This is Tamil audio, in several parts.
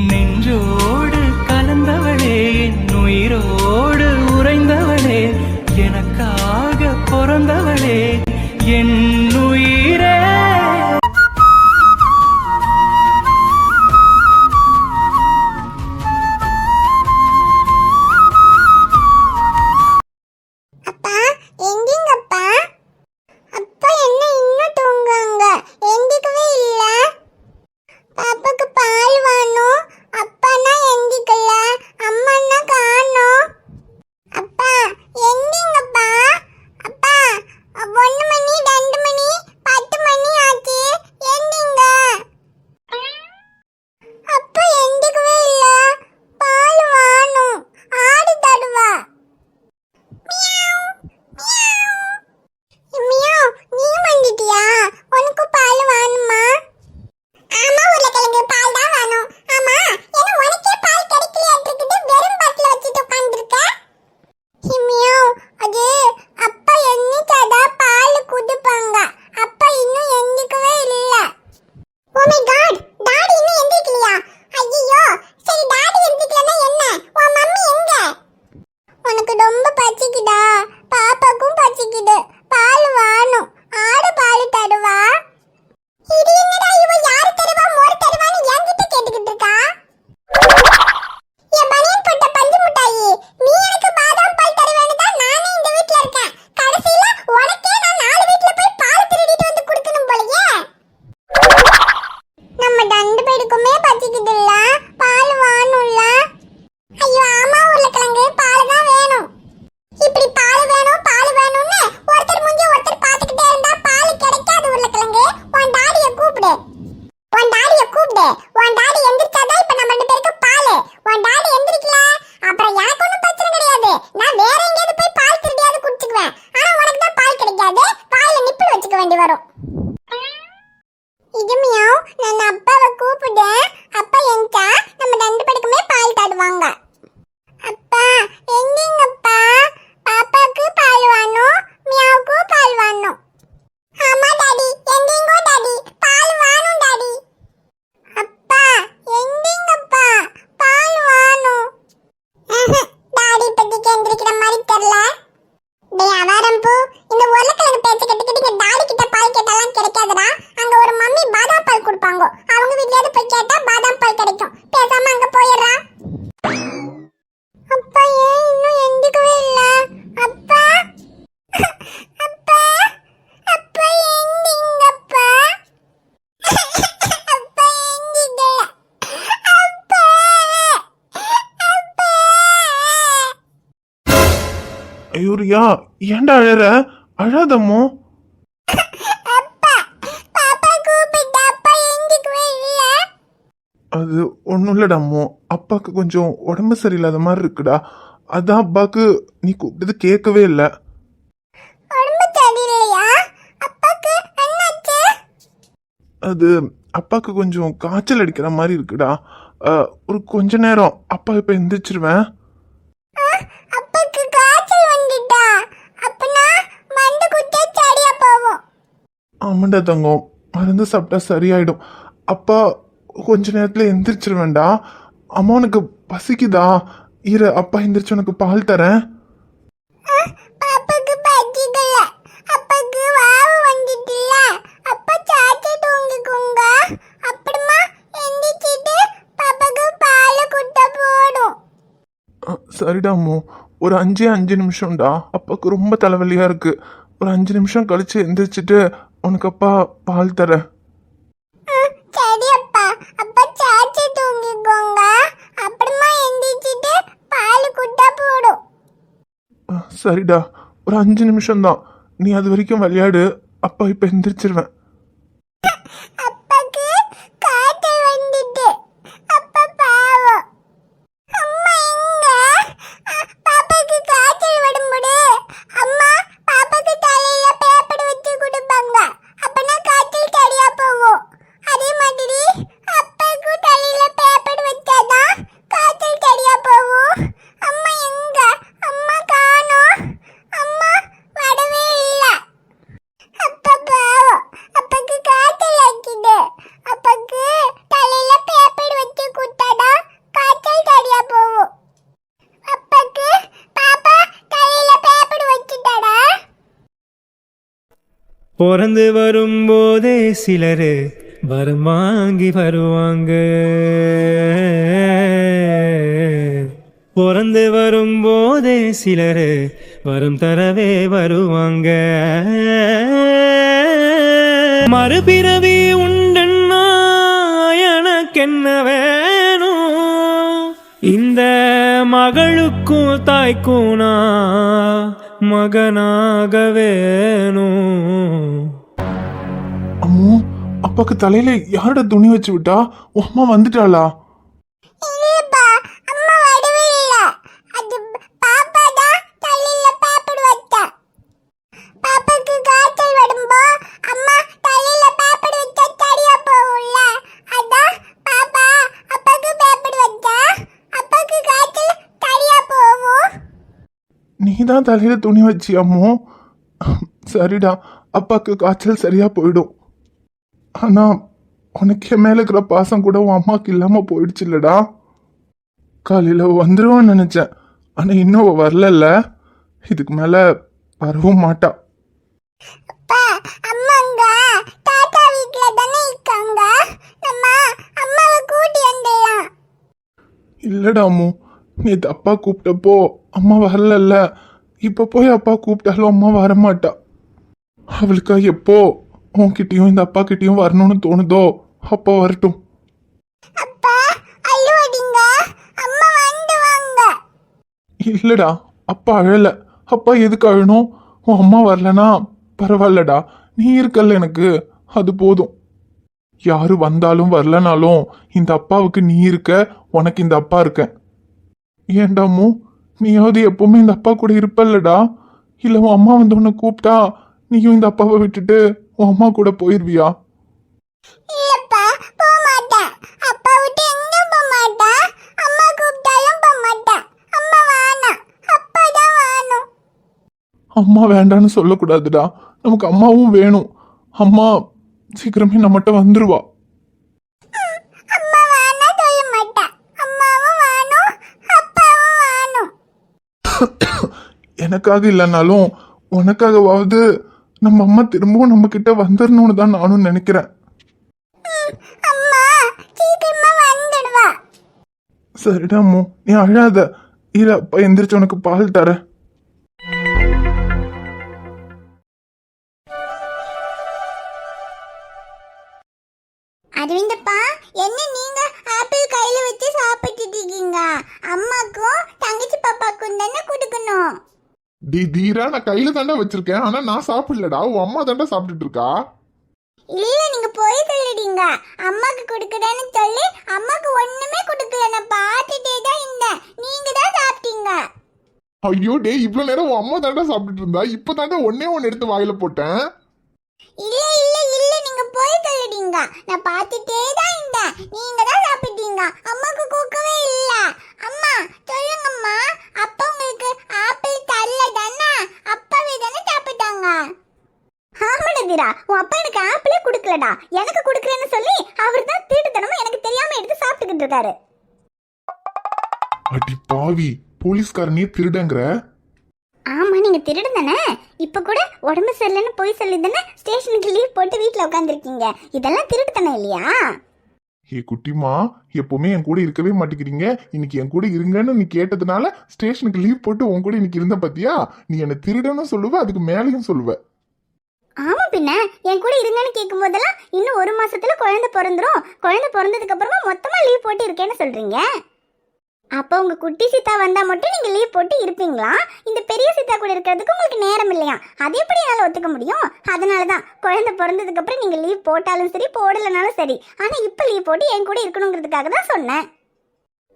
நெஞ்சோடு கலந்தவளே, என் உயிரோடு உறைந்தவளே, எனக்காக பிறந்தவளே, என் உயிரே. ஐயோரியா, ஏன்டா அழற? அழாதம்மோ. அது ஒன்றும் இல்லடாமோ, அப்பாவுக்கு கொஞ்சம் உடம்பு சரியில்லாத மாதிரி இருக்குடா. அதான் அப்பாவுக்கு நீ கூப்பிட்டது கேட்கவே இல்லை. அது அப்பாவுக்கு கொஞ்சம் காய்ச்சல் அடிக்கிற மாதிரி இருக்குடா. ஒரு கொஞ்ச நேரம் அப்பா இப்ப எந்திரிச்சிருவேன். ஆமாண்டா தங்கம், மருந்து சாப்பிட்டா சரியாயிடும். அப்பா கொஞ்ச நேரத்துல எந்திரிச்சிருவேன்டா. அம்மா உனக்கு பசிக்குதா? இரு, அப்பா எந்திரிச்சு உனக்கு பால் தரேன். சரிடா அம்மோ, ஒரு 5 நிமிஷம்டா. அப்பாவுக்கு ரொம்ப தலைவலியா இருக்கு. ஒரு 5 நிமிஷம் கழிச்சு எந்திரிச்சிட்டு உனக்கு அப்பா பால் தரேன். சரிடா, ஒரு 5 நிமிஷம் தான். நீ அது வரைக்கும் விளையாடு. அப்பா இப்ப எந்திரிச்சிருவேன். பிறந்து வரும்போதே சிலரு வரம் வாங்கி வருவாங்க, பிறந்து வரும்போதே சிலரு வரம் தரவே வருவாங்க. மறுபிறவி உண்டுன்னா எனக்கென்ன வேணும், இந்த மகளுக்கும் தாய்க்கும் நான் மகனாக வேணும். அம்மு, அப்பாக்கு தலையில யாரோட துணி வச்சு விட்டா? உன் அம்மா வந்துட்டாளா? இல்லப்பா, அம்மா வரவே இல்ல. அது பாப்பா தான் தலையில பேப்பர் வச்சா. பாப்பாக்கு காய்ச்சல் வரும்போ அம்மா தலையில பேப்பர் வச்சா சரியா போகும்ல. அதான் பாப்பா அப்பாக்கு பேப்பர் வச்சா அப்பாக்கு காய்ச்சல் சரியா போகும். நீ தான் தலையில துணி வச்சி அம்மு? சரிடா, அப்பாக்கு காய்ச்சல் சரியா போயிடும். ஆனா உனக்கு என் மேல இருக்கிற பாசம் கூட உன் அம்மாக்கு இல்லாம போயிடுச்சு இல்லடா. காலையில வந்துருவான்னு நினைச்சேன், ஆனா இன்னும் அவ வரலல்ல. இதுக்கு மேல வரவும் மாட்டா. அப்பா, அம்மாங்க தாத்தா வீட்ல தானே இருக்காங்க. நம்ம அம்மாவை கூட்டி வந்துடலாம். இல்லடா அம்மு, நேத்து அப்பா கூப்பிட்டப்போ அம்மா வரலல்ல. இப்ப போய் அப்பா கூப்பிட்டாலும் அம்மா வரமாட்டா. அவளுக்கா எப்போ உன்கிட்டயும் இந்த அப்பா கிட்டயும் வரணும்னு தோணுதோ அப்போ வரட்டும். அப்பா அழுவாதீங்க, அம்மா வந்துவாங்க. இல்லடா, அப்பா அழல. அப்பா எதுக்கு அழணும்? உன் அம்மா வரலனா பரவாயில்லடா, நீ இருக்கல்ல எனக்கு, அது போதும். யாரு வந்தாலும் வரலனாலும் இந்த அப்பாவுக்கு நீ இருக்க, உனக்கு இந்த அப்பா இருக்க. ஏண்டாமோ, நீயாவது எப்பவுமே இந்த அப்பா கூட இருப்பல்லடா? இல்ல உன் அம்மா வந்து உன்னை கூப்பிட்டா நீயும் இந்த அப்பாவை விட்டுட்டு உன் அம்மா கூட போயிருவியா? இல்லப்பா, போக மாட்டேன். அப்பா விட்டு எங்கேயும் போக மாட்டேன். அம்மா கூப்பிட்டாலும் போக மாட்டேன். அம்மா வேணாம், அப்பா தான் வேணும். அம்மா வேண்டான்னு சொல்லக்கூடாதுடா, நமக்கு அம்மாவும் வேணும். அம்மா சீக்கிரமே நம்மகிட்ட வந்துருவா. அம்மா வேணாம் சொல்ல மாட்டேன். அம்மாவும் வேணும், அப்பாவும் வேணும். எனக்காக இல்லைனாலும் உனக்காகவாவது நம்ம அம்மா திரும்பவும் நம்ம கிட்ட வந்துடணும்னு தான் நானும் நினைக்கிறேன். அம்மா சீக்கிரமா வந்துடுவா. சரிடா அம்மு, நீ அழாத. இரு, அப்பா எந்திரிச்சு உனக்கு பால் தரேன். அரவிந்தப்பா, என்ன நீங்க ஆப்பிள் கையில வச்சு சாப்பிட்டுட்டு இருக்கீங்க? அம்மாக்கும் தங்கச்சி பாப்பாக்கும் தானே கொடுக்கணும். தீரா, நான் கையில தாண்டா வச்சிருக்கேன், ஆனா நான் சாப்பிடலடா. உன் அம்மா தாண்டா சாப்பிட்டுட்டு இருக்கா. இல்ல, நீங்க போய் சொல்லிட்டீங்க. அம்மாக்கு கொடுக்கறேன்னு சொல்லி அம்மாக்கு ஒண்ணுமே கொடுக்கல. நான் பார்த்துட்டே தான் இருந்தேன். நீங்க தான் சாப்பிட்டீங்க. ஐயோ டே, இவ்வளவு நேரம் உன் அம்மா தாண்டா சாப்பிட்டுட்டு இருந்தா, இப்ப தாண்டா ஒன்னே ஒன்னு எடுத்து வாயில போட்டேன். இல்ல இல்ல இல்ல, நீங்க போய் சொல்லிட்டீங்க. நான் பார்த்துட்டே தான் இருந்தேன். நீங்க தான் சாப்பிட்டீங்க. அம்மாக்கு கொடுக்கவே இல்ல. அம்மா சொல்லுங்கம்மா, அப்பா உங்களுக்கு ஆப்பிள் தரல தானே? அப்பாவே தானே சாப்பிட்டாங்க. ஆமாடா வீரா, உன் அப்பா எனக்கு ஆப்பிளே கொடுக்கலடா. எனக்கு கொடுக்கறேன்னு சொல்லி அவர் தான் திருட்டுத்தனமா எனக்கு தெரியாம எடுத்து சாப்பிட்டுக்கிட்டு இருக்காரு. அடி பாவி, போலீஸ்காரனே திருடங்கிற? ஆமா, நீங்க திருடு தானே. இப்ப கூட உடம்பு சரியில்லைன்னு போய் சொல்லி தானே ஸ்டேஷனுக்கு லீவ் போட்டு வீட்டுல உட்காந்துருக்கீங்க. இதெல்லாம் திருட்டுத்தனம் இல்லையா? ஏ குட்டிமா, எப்பவுமே என் கூட இருக்கவே மாட்டேங்கிறீங்க. இன்னைக்கு என் கூட இருங்கன்னு நீ கேட்டதுனால ஸ்டேஷனுக்கு லீவ் போட்டு உன் கூட இன்னைக்கு இருந்த பத்தியா? நீ என்ன திருடன்னு சொல்லுவ, அதுக்கு மேலேயும் சொல்லுவ. ஆமா, பின்ன என் கூட இருங்கன்னு கேட்கும் போதெல்லாம் இன்னும் 1 மாசத்துல குழந்தை பிறந்துரும், குழந்தை பிறந்ததுக்கு அப்புறமா மொத்தமா லீவ் போட்டு இருக்கேன்னு சொல்றீங்க. அப்போ உங்க குட்டி சீதா வந்தா மட்டும் நீங்க லீவ் போட்டு இருப்பீங்களா? இந்த பெரிய சீதா கூட இருக்கிறதுக்கு உங்களுக்கு நேரம் இல்லையா? அது எப்படி என்னால ஒத்துக்க முடியும்? அதனாலதான் குழந்தை பிறந்ததுக்கு அப்புறம் நீங்க லீவ் போட்டாலும் சரி, போடலனாலும் சரி, ஆனா இப்ப லீவ் போட்டு என் கூட இருக்கணுங்கிறதுக்காக தான் சொன்னேன்.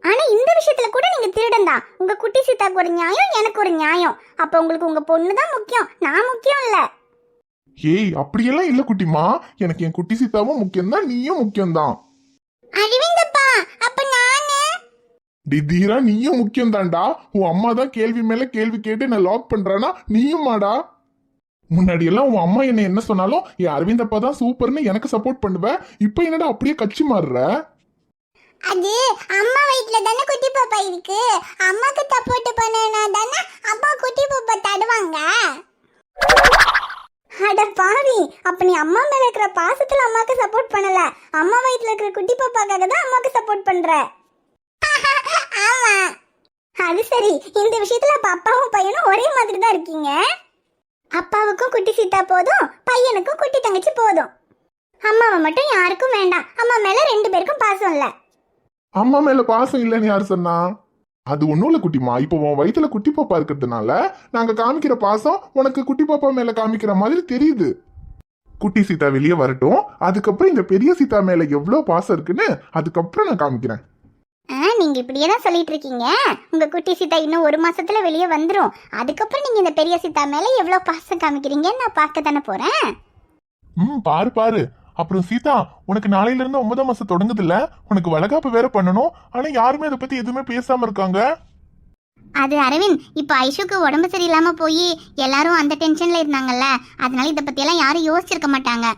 ஆனா இந்த விஷயத்துல கூட நீங்க திருடன் தான். உங்க குட்டி சீதாக்கு ஒரு நியாயம், எனக்கு ஒரு நியாயம். அப்ப உங்களுக்கு உங்க பொண்ணு தான் முக்கியம், நான் முக்கியம் இல்ல. ஏய், அப்படியெல்லாம் இல்ல குட்டிமா. எனக்கு என் குட்டி சீதாவும் முக்கியம்தான், நீயும் முக்கியம்தான். அரவிந்தப்பா, அப்ப நானு தீரா, நீயும் முக்கியம் தான்டா. உன் அம்மா தான் கேள்வி மேல கேள்வி கேட்டு என்ன லாக் பண்றானா, நீயும் மாடா. முன்னாடி எல்லாம் உன் அம்மா என்ன சொன்னாலும் என் அரவிந்த் அப்பா தான் சூப்பர்னு எனக்கு சப்போர்ட் பண்ணுவ. இப்ப என்னடா அப்படியே கட்சி மாறுற? அது அம்மா வயிற்றுல தானே குட்டி பாப்பா இருக்கு. அம்மாக்கு சப்போர்ட் பண்ணனா தானே அம்மா குட்டி பாப்பா தடுவாங்க. அட பாவி, அப்ப நீ அம்மா மேல இருக்கிற பாசத்துல அம்மாக்கு சப்போர்ட் பண்ணல, அம்மா வயித்துல இருக்கிற குட்டி பாப்பாக்காக தான் அம்மாக்கு சப்போர்ட் பண்ற. ஆமா, அது சரி. இந்த விஷயத்துல அப்ப அப்பாவும் பையனும் ஒரே மாதிரி தான் இருக்கீங்க. அப்பாவுக்கும் குட்டி சீதா போதும், பையனுக்கும் குட்டி தங்கச்சி போதும். அம்மாவை மட்டும் யாருக்கும் வேண்டாம். அம்மா மேல 2 பேருக்கும் பாசம் இல்ல. அம்மா மேல பாசம் இல்லைன்னு யாரு சொன்னா? அது ஒண்ணும் இல்ல குட்டிமா. இப்போ உன் வயித்துல குட்டி பாப்பா இருக்கிறதுனால நாங்க காமிக்கிற பாசம் உனக்கு குட்டி பாப்பா மேல காமிக்கிற மாதிரி தெரியுது. குட்டி சீதா வெளியே வரட்டும், அதுக்கப்புறம் இந்த பெரிய சீதா மேல எவ்வளவு பாசம் இருக்குன்னு அதுக்கப்புறம் நான் காமிக்கிறேன். நீங்க இப்படியே தான் சொல்லிட்டு இருக்கீங்க. உங்க குட்டி சீதா இன்னும் 1 மாசத்துல வெளியே வந்துரும். அதுக்கப்புறம் நீங்க இந்த பெரிய சீதா மேல எவ்வளவு பாசம் காமிக்கிறீங்கன்னு நான் பார்க்க தானே போறேன். பாரு பாரு. அப்புறம் சீதா, உனக்கு நாளையில இருந்து 9ஆம் மாசம் தொடங்குது இல்ல, உனக்கு வளகாப்பு வேற பண்ணணும். ஆனா யாருமே அதை பத்தி எதுவுமே பேசாம இருக்காங்க. அது அரவிந்த், இப்போ ஐஷுக்கு உடம்பு சரியில்லாம போய் எல்லாரும் அந்த டென்ஷன்ல இருந்தாங்கல்ல, அதனால இதை பத்தி எல்லாம் யாரும் யோசிச்சிருக்க மாட்டாங்க.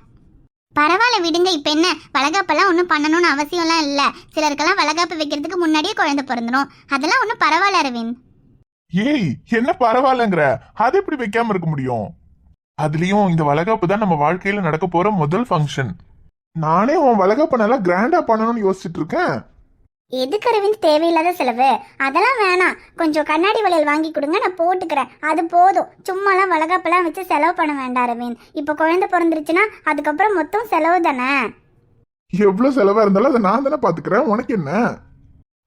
பரவாயில்ல விடுங்க. இப்ப என்ன, வளகாப்பெல்லாம் ஒன்றும் பண்ணணும்னு அவசியம்லாம் இல்லை. சிலருக்கெல்லாம் வளகாப்பு வைக்கிறதுக்கு முன்னாடியே குழந்தை பிறந்துடும். அதெல்லாம் ஒன்றும் பரவாயில்ல அரவிந்த். ஏய், என்ன பரவாயில்லங்கிற? அது எப்படி வைக்காம இருக்க முடியும்? அதுலயும் இந்த வளகாப்பு தான் நம்ம வாழ்க்கையில நடக்க போற முதல் ஃபங்க்ஷன். நானே உன் வளகாப்பு நல்லா கிராண்டா பண்ணணும்னு யோசிச்சுட்டு இருக்கேன். எதுக்கு அரவிந்த் தேவையில்லாத செலவு? அதெல்லாம் வேணாம். கொஞ்சம் கண்ணாடி வளையல் வாங்கி கொடுங்க, நான் போட்டுக்கிறேன். அது போதும். சும்மாலாம் வளகாப்பெல்லாம் வச்சு செலவு பண்ண வேண்டாம் அரவிந்த். இப்போ குழந்தை பிறந்துருச்சுன்னா அதுக்கப்புறம் மொத்தம் செலவு தானே. எவ்வளவு செலவா இருந்தாலும் அதை நான் தானே பாத்துக்கிறேன். உனக்கு என்ன?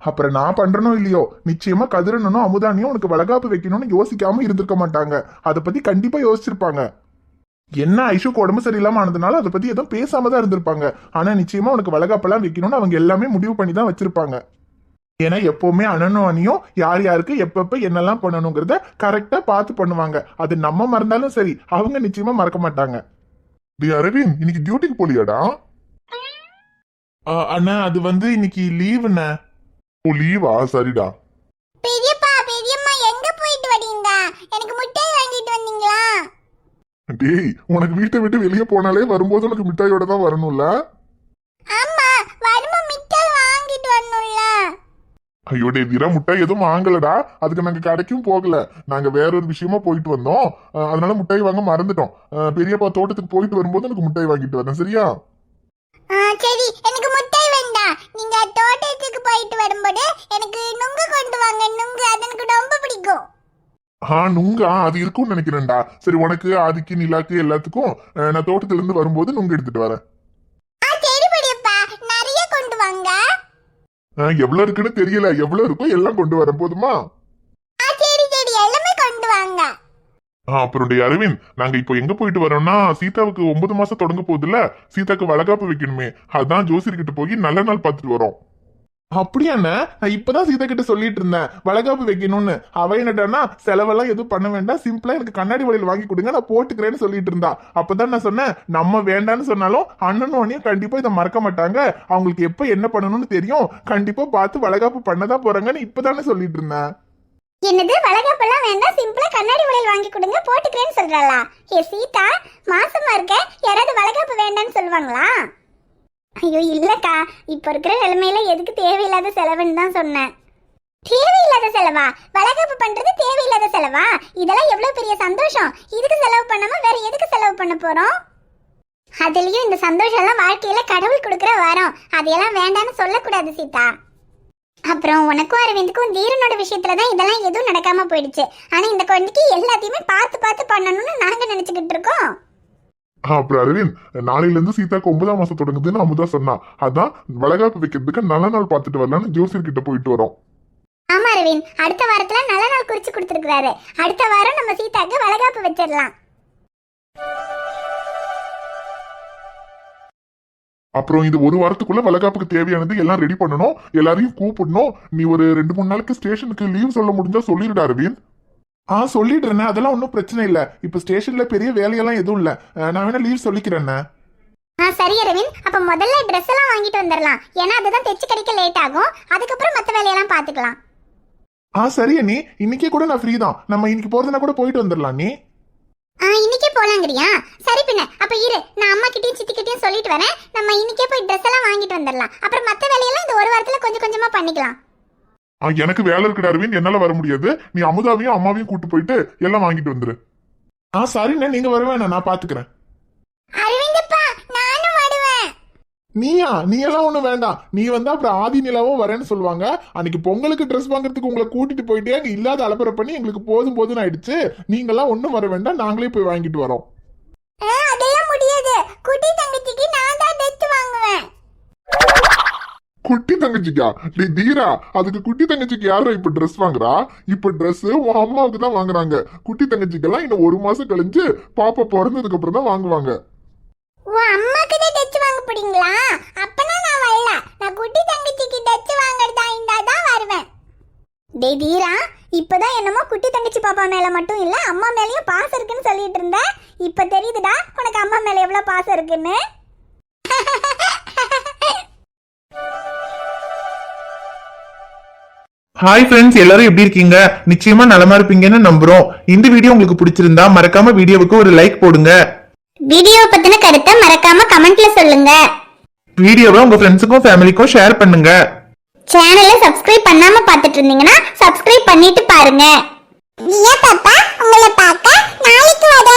அப்புறம் நான் பண்றனோ இல்லையோ, நிச்சயமா கதிரனும் அமுதானியும் உனக்கு வளகாப்பு வைக்கணும்னு யோசிக்காம இருந்திருக்க மாட்டாங்க. அதை பத்தி கண்டிப்பா யோசிச்சிருப்பாங்க. என்ன ஐஷுக்கு உடம்பு சரியில்லாம ஆனதுனால அதை பத்தி எதுவும் பேசாம தான் இருந்திருப்பாங்க. ஆனா நிச்சயமா உனக்கு வளகாப்பெல்லாம் வைக்கணும்னு அவங்க எல்லாமே முடிவு பண்ணி தான் வச்சிருப்பாங்க. ஏன்னா எப்பவுமே அண்ணனும் அணியும் யார் யாருக்கு எப்பப்ப என்னெல்லாம் பண்ணணுங்கிறத கரெக்டா பார்த்து பண்ணுவாங்க. அது நம்ம மறந்தாலும் சரி, அவங்க நிச்சயமா மறக்க மாட்டாங்க. அரவிந்த், இன்னைக்கு டியூட்டிக்கு போலியாடா? அண்ணா, அது வந்து இன்னைக்கு லீவுண்ணே. ஓ, லீவா? சரிடா. பெரியப்பா பெரியம்மா எங்க போயிட்டு வரீங்க? எனக்கு மிட்டாய் வாங்கிட்டு வந்தீங்களா? டேய், உனக்கு வீட்டை விட்டு வெளியே போனாலே வரும்போது உனக்கு மிட்டாயோட தான் வரணும்ல? ஆமா, வரும்போது மிட்டாய் வாங்கிட்டு வரணும்ல. ஐயோ டே வீரா, முட்டாய் எதுவும் வாங்கலடா. அதுக்கு நாங்க கடைக்கும் போகல. நாங்க வேற ஒரு விஷயமா போயிட்டு வந்தோம். அதனால முட்டாய் வாங்க மறந்துட்டோம். பெரியப்பா தோட்டத்துக்கு போயிட்டு வரும்போது எனக்கு முட்டாய் வாங்கிட்டு வரேன், சரியா? சரி, எனக்கு மிட்டாய் வேண்டாம். நீங்க தோட்டத்துக்கு போயிட்டு வரும்போது எனக்கு நுங்கு கொண்டு வாங்க. நுங்கு அது எனக்கு ரொம்ப பிடிக்கும். நுங்கா? அது இருக்கும்னு நினைக்கிறேன்டா. சரி, உனக்கு ஆதிக்கு நிலாக்கு எல்லாத்துக்கும் நான் தோட்டத்துல இருந்து வரும்போது நுங்கு எடுத்துட்டு வரேன். சரி பெரியப்பா, நிறைய கொண்டு வாங்க. எவ்வளவு இருக்குன்னு தெரியல. எவ்வளவு இருக்கோ எல்லாம் கொண்டு வரேன், போதுமா? சரி சரி, எல்லாமே கொண்டு வாங்க. அப்புறம் டே அரவிந்த், நாங்க இப்போ எங்க போயிட்டு வரோம்னா, சீதாவுக்கு 9 மாசம் தொடங்க போகுதுல்ல, சீதாக்கு வளகாப்பு வைக்கணுமே. அதான் ஜோசியர்கிட்ட போய் நல்ல நாள் பார்த்துட்டு வரோம். அப்படியா? நான் இப்பதான் சீதா கிட்ட சொல்லிட்டு இருந்தேன் வளகாப்பு வைக்கணும்னு. அவ என்னடான்னா, செலவெல்லாம் எதுவும் பண்ண வேண்டாம், சிம்பிளா எனக்கு கண்ணாடி வளையல் வாங்கி கொடுங்க, நான் போட்டுக்கிறேன்னு சொல்லிட்டு இருந்தா. அப்பதான் நான் சொன்னேன், நம்ம வேண்டான்னு சொன்னாலும் அண்ணனும் அண்ணியும் கண்டிப்பா இதை மறக்க மாட்டாங்க. அவங்களுக்கு எப்ப என்ன பண்ணணும்னு தெரியும். கண்டிப்பா பார்த்து வளகாப்பு பண்ணதான் போறாங்கன்னு இப்பதானே சொல்லிட்டு இருந்தேன். என்னது, வளகாப்பெல்லாம் வேண்டாம், சிம்பிளா கண்ணாடி வளையல் வாங்கி கொடுங்க, போட்டுக்கிறேன்னு சொல்றாளா? ஏ சீதா, மாசமா இருக்க, யாராவது வளகாப்பு வேண்டான்னு சொல்லுவாங்களா? ஐயோ இல்லக்கா, இப்ப இருக்கிற நிலைமையில எதுக்கு தேவையில்லாத செலவுன்னு தான் சொன்னேன். தேவையில்லாத செலவா? வளகாப்பு பண்றது தேவையில்லாத செலவா? இதெல்லாம் எவ்வளவு பெரிய சந்தோஷம். இதுக்கு செலவு பண்ணாம வேற எதுக்கு செலவு பண்ண போறோம்? அதுலயும் இந்த சந்தோஷம் எல்லாம் வாழ்க்கையில கடவுள் கொடுக்கிற வரம். அதையெல்லாம் வேண்டான்னு சொல்லக்கூடாது சீதா. அப்புறம் உனக்கும் அரவிந்துக்கும் தீரனோட விஷயத்துலதான் இதெல்லாம் எதுவும் நடக்காம போயிடுச்சு. ஆனா இந்த குழந்தைக்கு எல்லாத்தையுமே பார்த்து பார்த்து பண்ணணும்னு நாங்க நினைச்சுக்கிட்டு இருக்கோம். அப்புறம் அரவிந்த், நாளையில இருந்து சீதாக்கு 9ஆம் மாசம் தொடங்குதுன்னு அமுதா சொன்னா. அதான் வளகாப்பு வைக்கிறதுக்கு நல்ல நாள் பார்த்துட்டு வரலான்னு ஜோசியர் கிட்ட போயிட்டு வரோம். ஆமா அரவிந்த், அடுத்த வாரத்துல நல்ல நாள் குறிச்சு கொடுத்துருக்காரு. அடுத்த வாரம் நம்ம சீதாக்கு வளகாப்பு வச்சிடலாம். அப்புறம் இந்த ஒரு வாரத்துக்குள்ள வளகாப்புக்கு தேவையானது எல்லாம் ரெடி பண்ணணும். எல்லாரையும் கூப்பிடணும். நீ ஒரு 2-3 நாளைக்கு ஸ்டேஷனுக்கு லீவ் சொல்ல முடிஞ்சா சொல்லிடுடா அரவிந்த். சொல்லிடுறேண்ணே, அதெல்லாம் ஒன்றும் பிரச்சனை இல்லை. இப்போ ஸ்டேஷன்ல பெரிய வேலையெல்லாம் எதுவும் இல்லை. நான் வேணா லீவ் சொல்லிக்கிறேண்ணே. சரி அரவிந்த், அப்ப முதல்ல ட்ரெஸ் எல்லாம் வாங்கிட்டு வந்துடலாம். ஏன்னா அதுதான் தைச்சு கிடைக்க லேட் ஆகும். அதுக்கப்புறம் மற்ற வேலையெல்லாம் பாத்துக்கலாம். சரி அண்ணி, இன்னைக்கே கூட நான் ஃப்ரீ தான். நம்ம இன்னைக்கு போறதுனா கூட போயிட்டு வந்துடலாம். நீ இன்னைக்கே போலாங்கறியா? சரி பின்ன, அப்ப இரு, நான் அம்மா கிட்டயும் சித்தி கிட்டயும் சொல்லிட்டு வரேன். நம்ம இன்னைக்கே போய் ட்ரெஸ் எல்லாம் வாங்கிட்டு வந்துடலாம். அப்புறம் மற்ற வேலையெல்லாம் இந்த ஒரு வாரத்துல கொஞ்சம் கொஞ்சமா பண்ணிக்கலாம். எனக்கு வேலை இருக்குடா அரவிந்த், என்னால வர முடியாது. நீ அமுதாவையும் அம்மாவையும் கூட்டு போயிட்டு எல்லாம் வாங்கிட்டு வந்துரு. சரிண்ணே, நீங்க வர வேணாம், நான் பாத்துக்கிறேன். அரவிந்தப்பா நானும் வருவேன். நீயா? நீ எல்லாம் ஒண்ணும் வேண்டாம். நீ வந்தா அப்புறம் ஆதி நிலாவும் வரேன்னு சொல்லுவாங்க. அன்னைக்கு பொங்கலுக்கு ட்ரெஸ் வாங்குறதுக்கு உங்களை கூட்டிட்டு போயிட்டே அங்க இல்லாத அலப்பறை பண்ணி எங்களுக்கு போதும் போதுன்னு ஆயிடுச்சு. நீங்க எல்லாம் ஒண்ணும் வர வேண்டாம், நாங்களே போய் வாங்கிட்டு வரோம். அதெல்லாம் முடியாது. குட்டி தங்கச்சிக்கு நான் தான் ட்ரெஸ் வாங்குவேன். குட்டி தங்கச்சிக்கா? டே தீரா, அதுக்கு குட்டி தங்கச்சிக்கு யாரும் இப்ப ட்ரெஸ் வாங்குறா? இப்ப ட்ரெஸ் உன் அம்மாவுக்கு தான் வாங்குறாங்க. குட்டி தங்கச்சிக்கெல்லாம் இன்னும் 1 மாசம் கழிஞ்சு பாப்பா பிறந்ததுக்கு அப்புறம் தான் வாங்குவாங்க. உன் அம்மாக்கு தான் ட்ரெஸ் வாங்க போறீங்களா? அப்பனா நான் வரல. நான் குட்டி தங்கச்சிக்கு ட்ரெஸ் வாங்குறதா இருந்தா தான் வருவேன். டேய் தீரா, இப்பதான் என்னமோ குட்டி தங்கச்சி பாப்பா மேல மட்டும் இல்ல அம்மா மேலயும் பாசம் இருக்குன்னு சொல்லிட்டு இருந்த. இப்ப தெரியுதுடா உனக்கு அம்மா மேல எவ்வளவு பாசம் இருக்குன்னு. ஹாய் ஃப்ரெண்ட்ஸ், எல்லாரும் எப்படி இருக்கீங்க? நிச்சயமா நலமா இருப்பீங்கன்னு நம்புறோம். இந்த வீடியோ உங்களுக்கு பிடிச்சிருந்தா மறக்காம வீடியோவுக்கு ஒரு லைக் போடுங்க. வீடியோ பத்தின கருத்தை மறக்காம கமெண்ட்ல சொல்லுங்க. வீடியோவை உங்க ஃப்ரெண்ட்ஸுக்கும் ஃபேமிலிக்கும் ஷேர் பண்ணுங்க. சேனலை சப்ஸ்கிரைப் பண்ணாம பார்த்துட்டு இருந்தீங்கன்னா சப்ஸ்கிரைப் பண்ணிட்டு பாருங்க. பாப்பா உங்களை பார்க்க நாளைக்கு வரேன்.